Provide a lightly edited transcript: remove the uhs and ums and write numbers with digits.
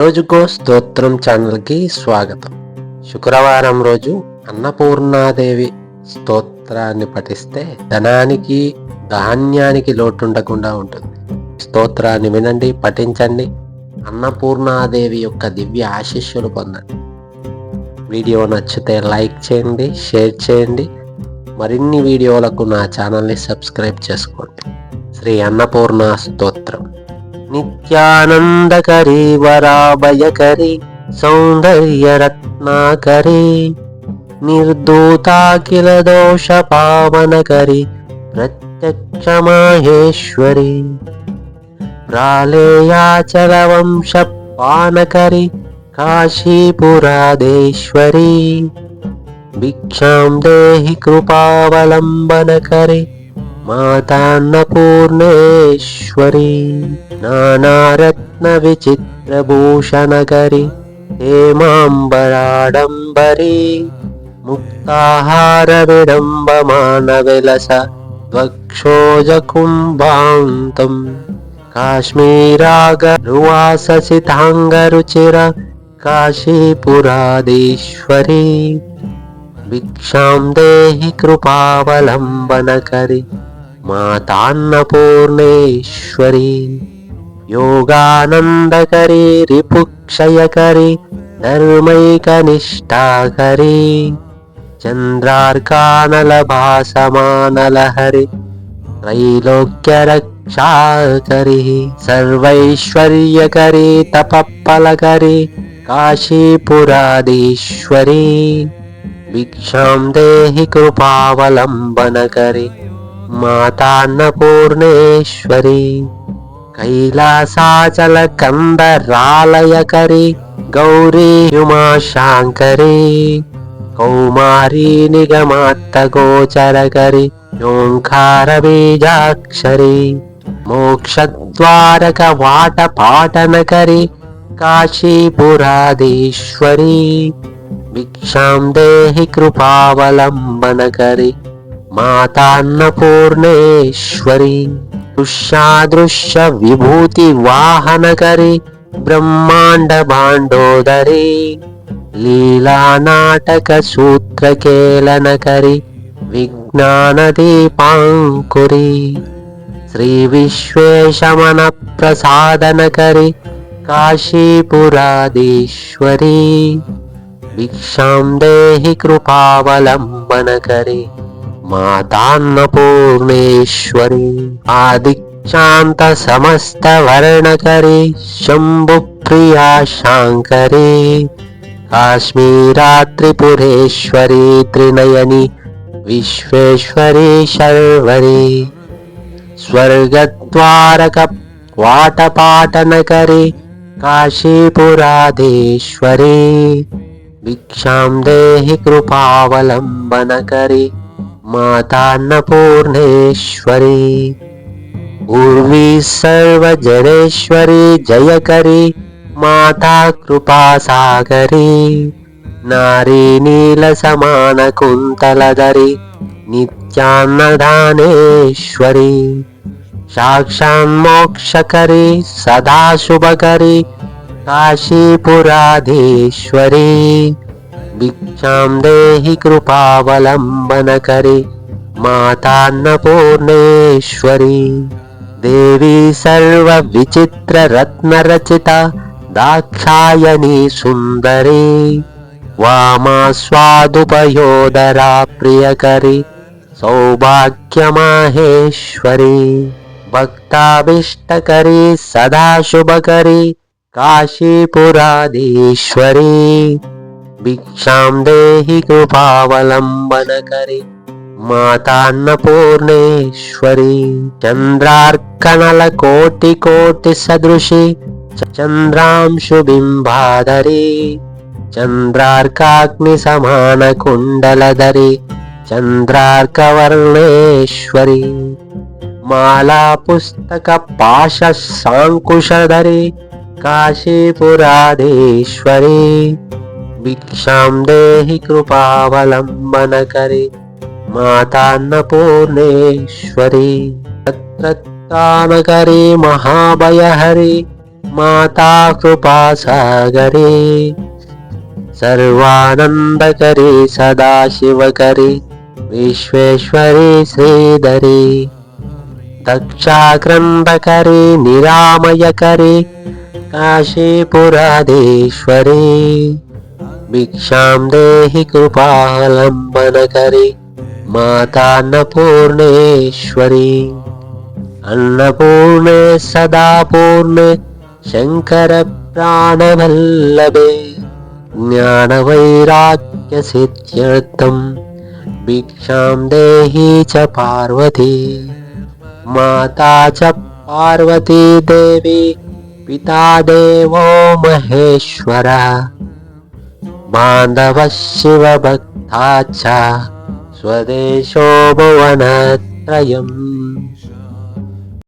రోజుకో స్తోత్రం ఛానల్కి స్వాగతం. శుక్రవారం రోజు అన్నపూర్ణాదేవి స్తోత్రాన్ని పఠిస్తే ధనానికి ధాన్యానికి లోటుండకుండా ఉంటుంది. స్తోత్రాన్ని వినండి, పఠించండి. అన్నపూర్ణాదేవి యొక్క దివ్య ఆశీస్సులు పొందండి. వీడియో నచ్చితే లైక్ చేయండి, షేర్ చేయండి. మరిన్ని వీడియోలకు నా ఛానల్ని సబ్స్క్రైబ్ చేసుకోండి. శ్రీ అన్నపూర్ణ స్తోత్రం. నిత్యానందకరీ వరాభయకరీ సౌందర్యరత్నాకరీ నిర్దూతాఖిల దోష పావనకరీ ప్రత్యక్ష మాహేశ్వరీ ప్రాళేయాచల వంశ పానకరీ కాశీపురాధేశ్వరీ భిక్షాం దేహి కృపావలంబనకరీ మాతాన్నపూర్ణేశ్వరీ నానారత్న విచిత్రభూషణకరీ హేమాంబరాడంబరీ ముక్తాహార విడంబమాన విలస వక్షోజకుంభాంతం కాశ్మీరాగరువాససితాంగరుచిర కాశీపురాధీశ్వరీ భిక్షాం దేహి కృపావలంబనకరీ మాతాన్నపూర్ణేశ్వరీ యోగానందకరీ రిపుక్షయకరీ ధర్మైకనిష్టాకరీ చంద్రార్కానలభాసమానలహరి త్రైలోక్యరక్షాకరీ సర్వైశ్వర్యకరీ తపఫలకరీ కాశీపురాధీశ్వరీ భిక్షాం దేహి కృపావలంబనకరీ మాతాన్నపూర్ణేశ్వరీ కైలాసాచల కందరాలయకరీ గౌరీ ఉమాశాంకరీ కౌమారీ నిగమాత్త గోచరకరీ ఓంకార బీజాక్షరీ మోక్షద్వారక వాట పాటనకరీ కాశీపురాధీశ్వరీ భిక్షాం దేహి కృపావలంబనకరీ మాతాన్నపూర్ణేశ్వరీ దృశ్యాదృశ్య విభూతి వాహనకరీ బ్రహ్మాండ భాండోదరీ లీలానాటక సూత్రకేళనకరీ విజ్ఞాన దీపాంకురీ శ్రీ విశ్వేశమన ప్రసాదనకరీ కాశీపురాధీశ్వరీ భిక్షాం దేహి కృపావలంబనకరీ మాతాన్నపూర్ణేశ్వరీ ఆదిక్షాంత సమస్త వర్ణకరీ శంభుప్రియా శాంకరీ కాశ్మీరాత్రిపురేశ్వరీ త్రినయని విశ్వేశ్వరీ శర్వరీ స్వర్గద్వారక వాటపాటనకరీ కాశీపురాధీశ్వరీ భిక్షాం దేహి కృపావలంబనకరీ మాతాన్నపూర్ణేశ్వరీ ఊర్వీ సర్వజనేశ్వరీ జయకరీ మాతా కృపాసాగరీ నారీ నీల సమాన కుంతలధరీ నిత్యాన్నదానేశ్వరీ సాక్షాన్మోక్షకరీ సదాశుభకరీ కాశీపురాధీశ్వరీ భిక్షాం దేహి కృపావలంబనకరీ మాతాన్నపూర్ణేశ్వరీ దేవీ సర్వ విచిత్ర రత్నరచిత దాక్షాయణీ సుందరీ వామాస్వాదుపయోదరా ప్రియకరీ సౌభాగ్యమాహేశ్వరీ భక్తాభీష్టకరీ సదాశుభకరీ కాశీపురాధీశ్వరీ భిక్షాం దేహి కృపావలంబనకరీ మాతాన్నపూర్ణేశ్వరీ చంద్రార్కనల కోటి కోటి సదృశి చంద్రాంశుబింబాధరీ చంద్రార్కాగ్ని సమాన కుండలధరీ చంద్రార్కవర్ణేశ్వరీ మాలా పుస్తక పాశ సాంకుశధరీ కాశీపురాధీశ్వరీ భిక్షాం దేహి కృపావలంబనకరీ మాతాన్నపూర్ణేశ్వరీ తత్రత్తానకరీ మహాభయహరి माता कृपासागरे सर्वानन्दकरे सदाशिवकरे विश्वेश्वरे श्रीधरे दक्षाक्रन्दकरे निरामयकरे काशीपुराधीश्वरे भिक्षां देहि कृपावलम्बनकरे माता अन्नपूर्णेश्वरी अन्नपूर्णे सदा पूर्णे शङ्कर प्राणवल्लभे ज्ञानवैराग्यसिद्ध्यर्थं भिक्षां देहि च पार्वती माता च पार्वती देवी पिता देवो महेश्वरः बान्धवः शिवभक्ता च स्वदेशो भुवनत्रयम्